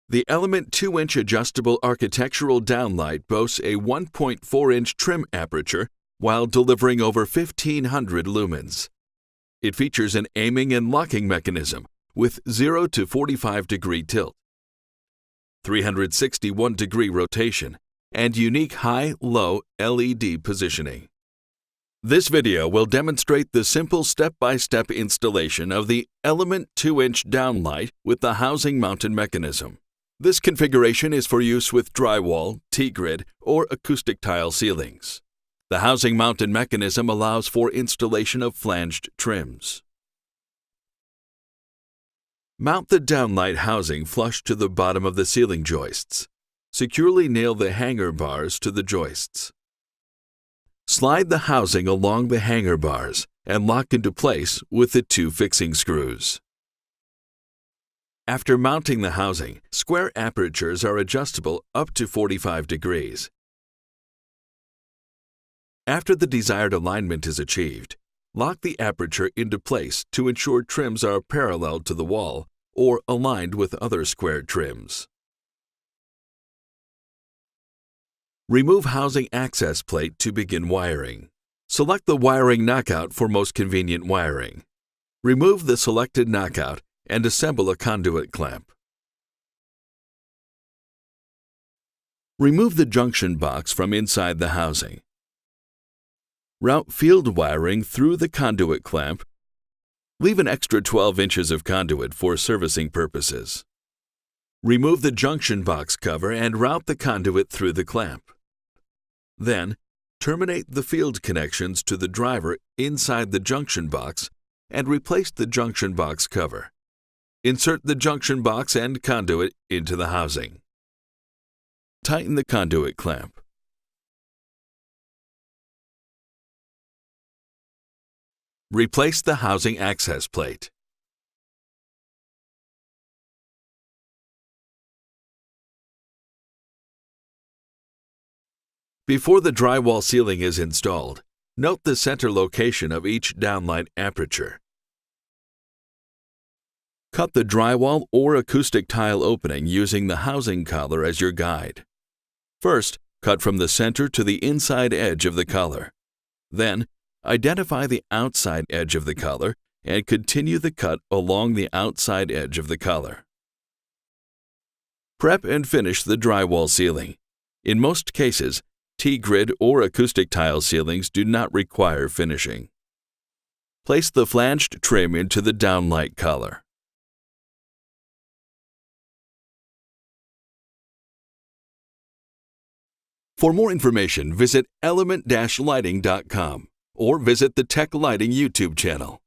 The Element 2-inch adjustable architectural downlight boasts a 1.4-inch trim aperture while delivering over 1,500 lumens. It features an aiming and locking mechanism with 0 to 45-degree tilt, 361-degree rotation, and unique high-low LED positioning. This video will demonstrate the simple step-by-step installation of the Element 2-inch downlight with the housing mounted mechanism. This configuration is for use with drywall, T-grid, or acoustic tile ceilings. The housing mounted mechanism allows for installation of flanged trims. Mount the downlight housing flush to the bottom of the ceiling joists. Securely nail the hanger bars to the joists. Slide the housing along the hanger bars and lock into place with the 2 fixing screws. After mounting the housing, square apertures are adjustable up to 45 degrees. After the desired alignment is achieved, lock the aperture into place to ensure trims are parallel to the wall or aligned with other square trims. Remove housing access plate to begin wiring. Select the wiring knockout for most convenient wiring. Remove the selected knockout and assemble a conduit clamp. Remove the junction box from inside the housing. Route field wiring through the conduit clamp. Leave an extra 12 inches of conduit for servicing purposes. Remove the junction box cover and route the conduit through the clamp. Then, terminate the field connections to the driver inside the junction box and replace the junction box cover. Insert the junction box and conduit into the housing. Tighten the conduit clamp. Replace the housing access plate. Before the drywall ceiling is installed, note the center location of each downlight aperture. Cut the drywall or acoustic tile opening using the housing collar as your guide. First, cut from the center to the inside edge of the collar. Then, identify the outside edge of the collar and continue the cut along the outside edge of the collar. Prep and finish the drywall ceiling. In most cases, T-grid or acoustic tile ceilings do not require finishing. Place the flanged trim into the downlight collar. For more information, visit element-lighting.com or visit the Tech Lighting YouTube channel.